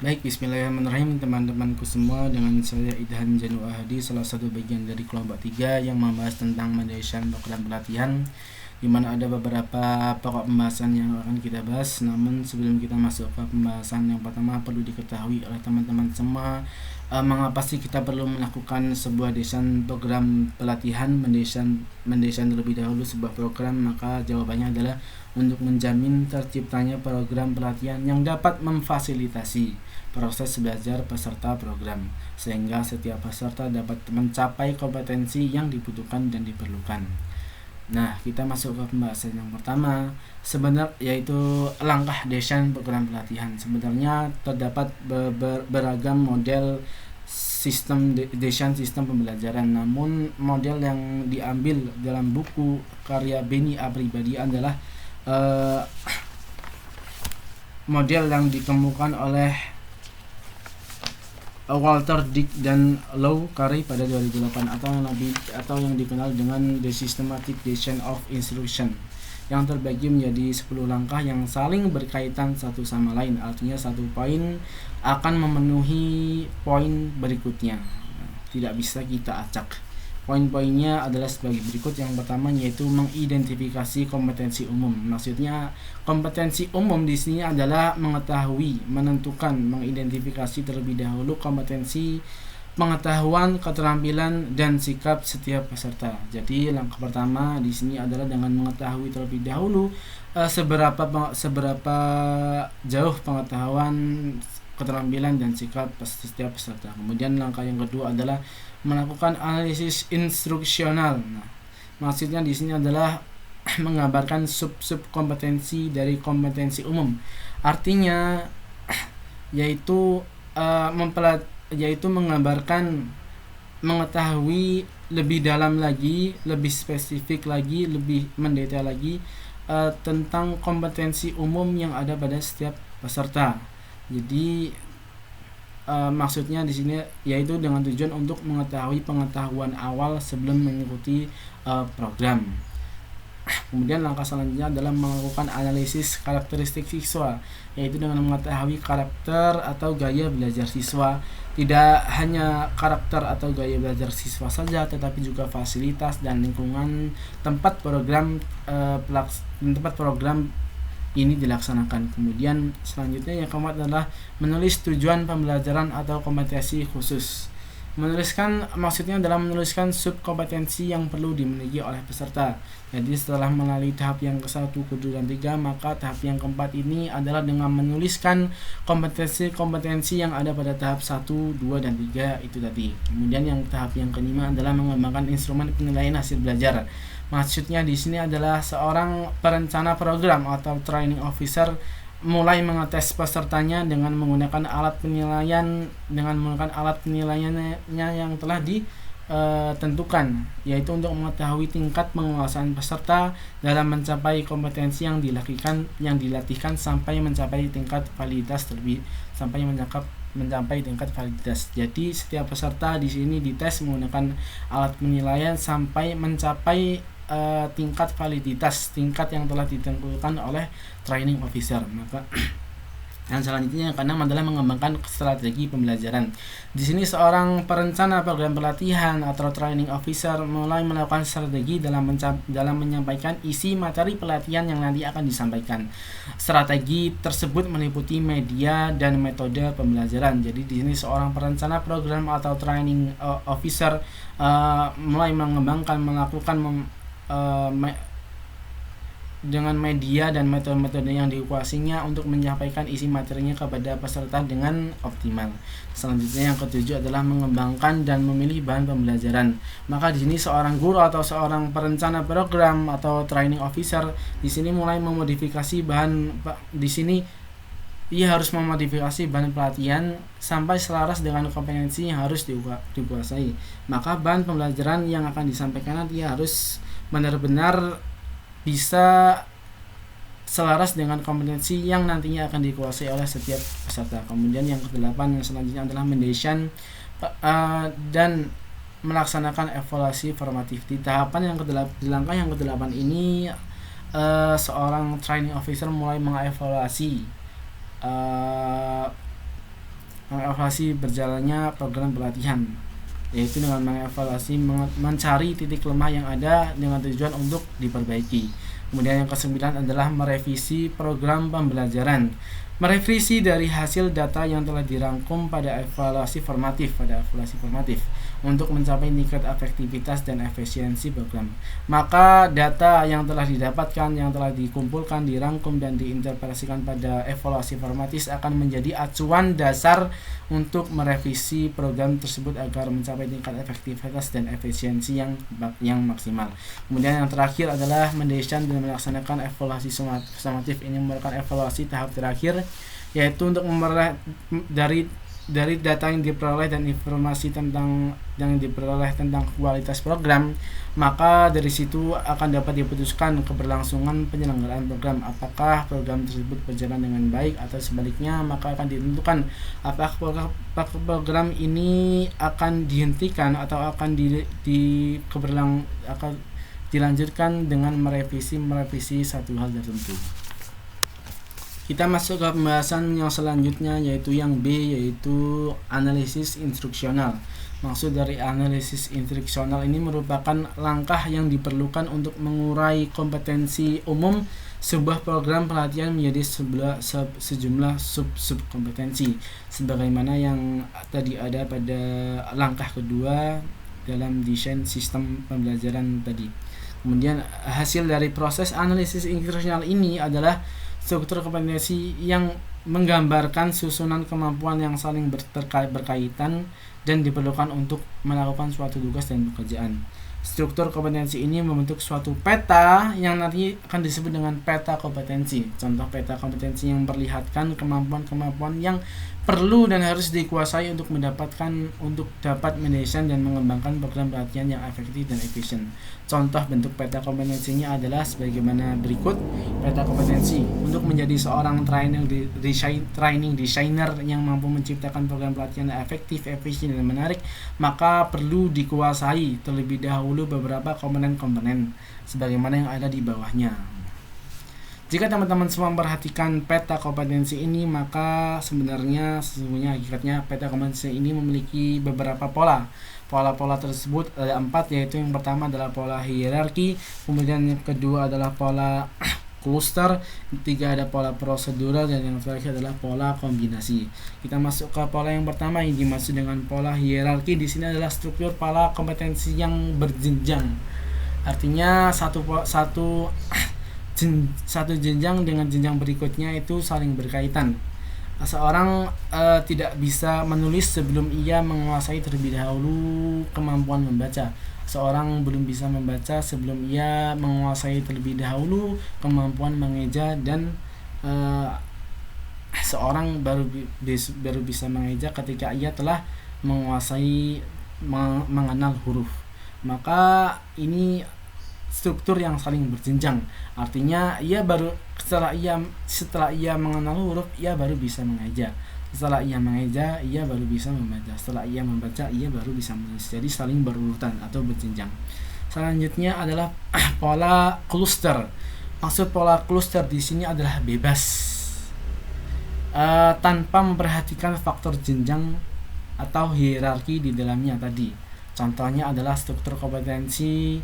Baik, bismillahirrahmanirrahim teman-temanku semua. Dengan saya Idhan Janu Ahadi, salah satu bagian dari kelompok 3 yang membahas tentang mendesain program pelatihan, di mana ada beberapa pokok pembahasan yang akan kita bahas. Namun sebelum kita masuk ke pembahasan yang pertama, perlu diketahui oleh teman-teman semua mengapa sih kita perlu melakukan sebuah desain program pelatihan, mendesain terlebih dahulu sebuah program. Maka jawabannya adalah untuk menjamin terciptanya program pelatihan yang dapat memfasilitasi proses belajar peserta program, sehingga setiap peserta dapat mencapai kompetensi yang dibutuhkan dan diperlukan. Nah, kita masuk ke pembahasan yang pertama, yaitu langkah desain program pelatihan. Sebenarnya terdapat beragam model desain sistem pembelajaran, namun model yang diambil dalam buku karya Beni Apribadi adalah model yang ditemukan oleh Walter Dick dan Lou Carey pada 2008 atau yang dikenal dengan The Systematic Design of Instruction, yang terbagi menjadi 10 langkah yang saling berkaitan satu sama lain. Artinya satu poin akan memenuhi poin berikutnya, tidak bisa kita acak. Poin-poinnya adalah sebagai berikut. Yang pertama yaitu mengidentifikasi kompetensi umum. Maksudnya kompetensi umum di sini adalah mengetahui, menentukan, mengidentifikasi terlebih dahulu kompetensi, pengetahuan, keterampilan, dan sikap setiap peserta. Jadi langkah pertama di sini adalah dengan mengetahui terlebih dahulu seberapa jauh pengetahuan, keterampilan, dan sikap setiap peserta. Kemudian langkah yang kedua adalah melakukan analisis instruksional. Nah, maksudnya di sini adalah menggambarkan sub-sub kompetensi dari kompetensi umum. Artinya yaitu menggambarkan, mengetahui lebih dalam lagi, lebih spesifik lagi, lebih mendetail lagi tentang kompetensi umum yang ada pada setiap peserta. Jadi maksudnya di sini yaitu dengan tujuan untuk mengetahui pengetahuan awal sebelum mengikuti program. Kemudian langkah selanjutnya adalah melakukan analisis karakteristik siswa, yaitu dengan mengetahui karakter atau gaya belajar siswa. Tidak hanya karakter atau gaya belajar siswa saja, tetapi juga fasilitas dan lingkungan tempat program ini dilaksanakan. Kemudian selanjutnya yang keempat adalah menulis tujuan pembelajaran atau kompetensi khusus. Maksudnya adalah menuliskan subkompetensi yang perlu dimiliki oleh peserta. Jadi setelah melalui tahap yang ke-1, ke-2, dan 3, maka tahap yang keempat ini adalah dengan menuliskan kompetensi-kompetensi yang ada pada tahap 1, 2, dan 3 itu tadi. Kemudian yang tahap yang kelima adalah mengembangkan instrumen penilaian hasil belajar. Maksudnya di sini adalah seorang perencana program atau training officer mulai mengetes pesertanya dengan menggunakan alat penilaiannya yang telah ditentukan, yaitu untuk mengetahui tingkat penguasaan peserta dalam mencapai kompetensi yang dilatihkan sampai mencapai tingkat validitas Jadi setiap peserta di sini dites menggunakan alat penilaian sampai mencapai tingkat validitas, tingkat yang telah ditentukan oleh training officer. Maka yang selanjutnya yang keenam adalah mengembangkan strategi pembelajaran. Di sini seorang perencana program pelatihan atau training officer mulai melakukan strategi dalam menyampaikan isi materi pelatihan yang nanti akan disampaikan. Strategi tersebut meliputi media dan metode pembelajaran. Jadi di sini seorang perencana program atau training officer mulai dengan media dan metode-metode yang dikuasainya untuk menyampaikan isi materinya kepada peserta dengan optimal. Selanjutnya yang ketujuh adalah mengembangkan dan memilih bahan pembelajaran. Maka di sini seorang guru atau seorang perencana program atau training officer di sini mulai memodifikasi ia harus memodifikasi bahan pelatihan sampai selaras dengan kompetensi yang harus dikuasai. Maka bahan pembelajaran yang akan disampaikan nanti harus benar-benar bisa selaras dengan kompetensi yang nantinya akan dikuasai oleh setiap peserta. Kemudian yang ke-8 yang selanjutnya adalah mendesain dan melaksanakan evaluasi formatif. Di langkah yang ke-8 ini seorang training officer mulai mengevaluasi mengevaluasi berjalannya program pelatihan, yaitu dengan mengevaluasi mencari titik lemah yang ada dengan tujuan untuk diperbaiki. Kemudian yang ke-9 adalah merevisi program pembelajaran. Merevisi dari hasil data yang telah dirangkum pada evaluasi formatif untuk mencapai tingkat efektivitas dan efisiensi program. Maka data yang telah didapatkan, yang telah dikumpulkan, dirangkum dan diinterpretasikan pada evaluasi formatif akan menjadi acuan dasar untuk merevisi program tersebut agar mencapai tingkat efektivitas dan efisiensi yang maksimal. Kemudian yang terakhir adalah mendesain dan melaksanakan evaluasi sumatif. Ini merupakan evaluasi tahap terakhir, yaitu untuk dari data yang diperoleh dan informasi yang diperoleh tentang kualitas program, maka dari situ akan dapat diputuskan keberlangsungan penyelenggaraan program, apakah program tersebut berjalan dengan baik atau sebaliknya. Maka akan ditentukan apakah program ini akan dihentikan atau akan dilanjutkan dengan merevisi satu hal tertentu. Kita masuk ke pembahasan yang selanjutnya, yaitu yang B, yaitu analisis instruksional. Maksud dari analisis instruksional ini merupakan langkah yang diperlukan untuk mengurai kompetensi umum sebuah program pelatihan menjadi sejumlah sub-kompetensi, sebagaimana yang tadi ada pada langkah kedua dalam desain sistem pembelajaran tadi. Kemudian hasil dari proses analisis instruksional ini adalah struktur kompetensi yang menggambarkan susunan kemampuan yang saling berkaitan dan diperlukan untuk melakukan suatu tugas dan pekerjaan. Struktur kompetensi ini membentuk suatu peta yang nanti akan disebut dengan peta kompetensi. Contoh peta kompetensi yang memperlihatkan kemampuan-kemampuan yang perlu dan harus dikuasai untuk dapat mendesain dan mengembangkan program pelatihan yang efektif dan efisien. Contoh bentuk peta kompetensinya adalah sebagaimana berikut. Peta kompetensi untuk menjadi seorang training designer yang mampu menciptakan program pelatihan yang efektif, efisien, dan menarik, maka perlu dikuasai terlebih dahulu beberapa komponen-komponen sebagaimana yang ada di bawahnya. Jika teman-teman semua memperhatikan peta kompetensi ini, maka sesungguhnya hakikatnya peta kompetensi ini memiliki beberapa pola. Pola-pola tersebut ada 4, yaitu yang pertama adalah pola hierarki, kemudian yang kedua adalah pola cluster, ketiga ada pola prosedural, dan yang terakhir adalah pola kombinasi. Kita masuk ke pola yang pertama yang dimaksud dengan pola hierarki. Di sini adalah struktur pola kompetensi yang berjenjang. Artinya satu jenjang dengan jenjang berikutnya itu saling berkaitan. Seorang tidak bisa menulis sebelum ia menguasai terlebih dahulu kemampuan membaca. Seorang belum bisa membaca sebelum ia menguasai terlebih dahulu kemampuan mengeja, dan seorang baru bisa mengeja ketika ia telah menguasai mengenal huruf. Maka ini struktur yang saling berjenjang. Artinya setelah ia mengenal huruf, ia baru bisa mengeja. Setelah ia mengeja, ia baru bisa membaca. Setelah ia membaca, ia baru bisa menulis. Jadi saling berurutan atau berjenjang. Selanjutnya adalah pola cluster. Maksud pola cluster di sini adalah bebas, tanpa memperhatikan faktor jenjang atau hierarki di dalamnya tadi. Contohnya adalah struktur kompetensi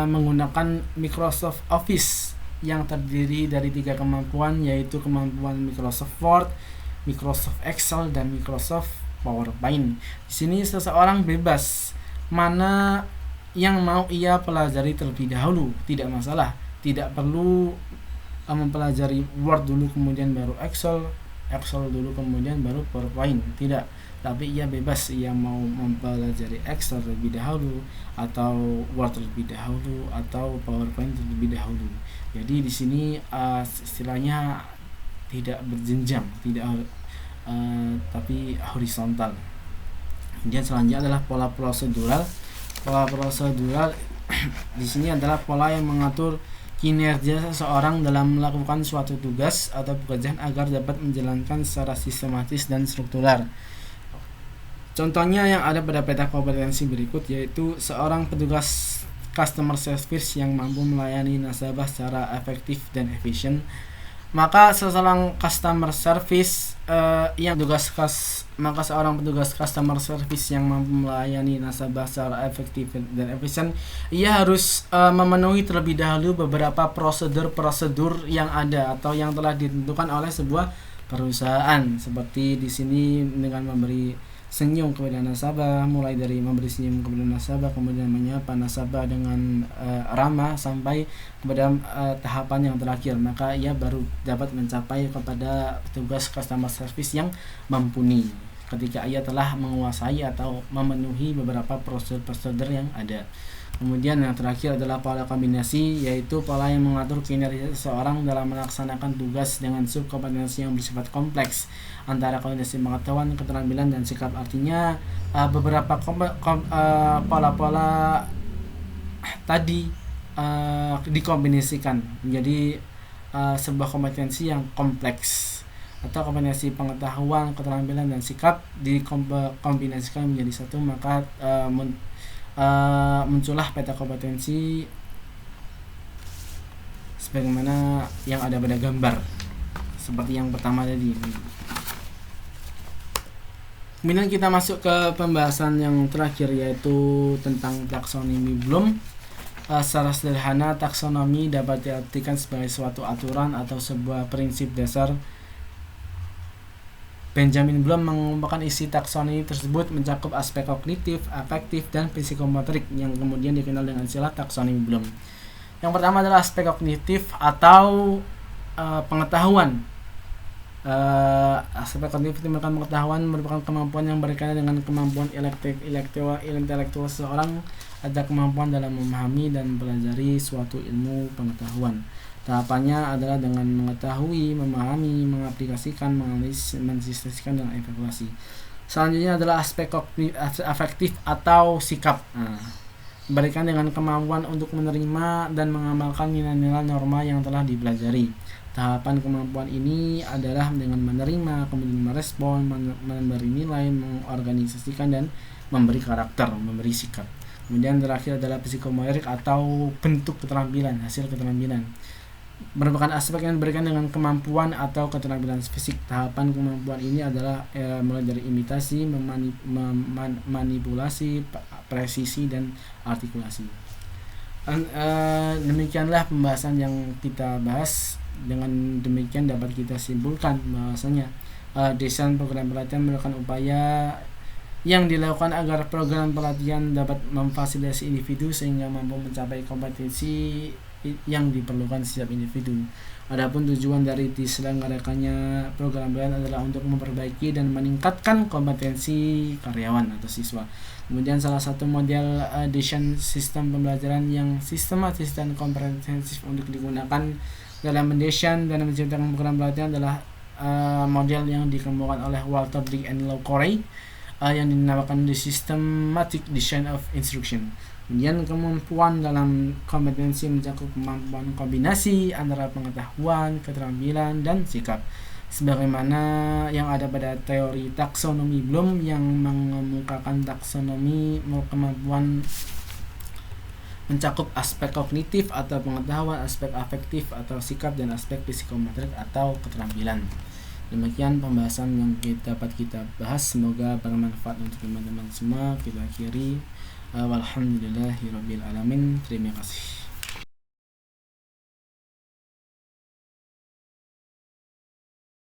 menggunakan Microsoft Office yang terdiri dari 3 kemampuan, yaitu kemampuan Microsoft Word, Microsoft Excel, dan Microsoft PowerPoint. Di sini seseorang bebas mana yang mau ia pelajari terlebih dahulu, tidak masalah. Tidak perlu mempelajari Word dulu kemudian baru Excel dulu kemudian baru PowerPoint, tidak. Tapi ia bebas, ia mau mempelajari Excel terlebih dahulu atau Word terlebih dahulu atau PowerPoint terlebih dahulu. Jadi di sini istilahnya tidak berjenjang, tapi horizontal. Kemudian selanjutnya adalah pola prosedural. Pola prosedural di sini adalah pola yang mengatur kinerja seseorang dalam melakukan suatu tugas atau pekerjaan agar dapat menjalankan secara sistematis dan struktural. Contohnya yang ada pada peta kompetensi berikut, yaitu seorang petugas customer service yang mampu melayani nasabah secara efektif dan efisien. Maka seseorang customer service yang maka seorang petugas customer service yang mampu melayani nasabah secara efektif dan efisien, ia harus memenuhi terlebih dahulu beberapa prosedur yang ada atau yang telah ditentukan oleh sebuah perusahaan. Seperti di sini dengan memberi senyum kepada nasabah, mulai dari memberi senyum kepada nasabah, kemudian menyapa nasabah dengan ramah sampai kepada tahapan yang terakhir, maka ia baru dapat mencapai kepada petugas customer service yang mumpuni ketika ia telah menguasai atau memenuhi beberapa prosedur yang ada. Kemudian yang terakhir adalah pola kombinasi, yaitu pola yang mengatur kinerja seseorang dalam melaksanakan tugas dengan subkompetensi yang bersifat kompleks antara kombinasi pengetahuan, keterampilan, dan sikap. Artinya beberapa pola-pola tadi dikombinasikan menjadi sebuah kompetensi yang kompleks, atau kombinasi pengetahuan, keterampilan, dan sikap dikombinasikan menjadi satu, maka muncullah peta kompetensi sebagaimana yang ada pada gambar seperti yang pertama tadi. Kemudian kita masuk ke pembahasan yang terakhir, yaitu tentang taksonomi Bloom. Secara sederhana, taksonomi dapat diartikan sebagai suatu aturan atau sebuah prinsip dasar. Benjamin Bloom mengemukakan isi taksonomi tersebut mencakup aspek kognitif, afektif, dan psikomotorik yang kemudian dikenal dengan istilah taksonomi Bloom. Yang pertama adalah aspek kognitif atau pengetahuan. Aspek kognitif merupakan pengetahuan, merupakan kemampuan yang berkaitan dengan kemampuan intelektual seseorang atau kemampuan dalam memahami dan mempelajari suatu ilmu pengetahuan. Tahapannya adalah dengan mengetahui, memahami, mengaplikasikan, menganalisis, mensistematisasikan, dan evaluasi. Selanjutnya adalah aspek afektif atau sikap. Berkaitan dengan kemampuan untuk menerima dan mengamalkan nilai-nilai norma yang telah dipelajari. Tahapan kemampuan ini adalah dengan menerima, kemudian merespon, memberi nilai, mengorganisasikan, dan memberi karakter, memberi sikap. Kemudian terakhir adalah psikomotorik atau bentuk keterampilan, hasil keterampilan. Merupakan aspek yang berkaitan dengan kemampuan atau keterampilan fisik. Tahapan kemampuan ini adalah mulai dari imitasi, manipulasi, presisi, dan artikulasi. Demikianlah pembahasan yang kita bahas. Dengan demikian dapat kita simpulkan bahwasanya desain program pelatihan merupakan upaya yang dilakukan agar program pelatihan dapat memfasilitasi individu sehingga mampu mencapai kompetensi yang diperlukan setiap individu. Adapun tujuan dari diselenggarakannya program pelatihan adalah untuk memperbaiki dan meningkatkan kompetensi karyawan atau siswa. Kemudian salah satu model desain sistem pembelajaran yang sistematis dan komprehensif untuk digunakan dalam mendesain dan menciptakan program pelatihan adalah model yang dikemukakan oleh Walter D. and Lau Corey yang dinamakan The Systematic Design of Instruction. Kemudian kemampuan dalam kompetensi mencakup kemampuan kombinasi antara pengetahuan, keterampilan, dan sikap. Sebagaimana yang ada pada teori taksonomi Bloom yang mengemukakan taksonomi kemampuan mencakup aspek kognitif atau pengetahuan, aspek afektif atau sikap, dan aspek psikomotorik atau keterampilan. Demikian pembahasan yang dapat kita bahas, semoga bermanfaat untuk teman-teman semua. Kita akhiri walhamdulillahirabbil alamin. Terima kasih.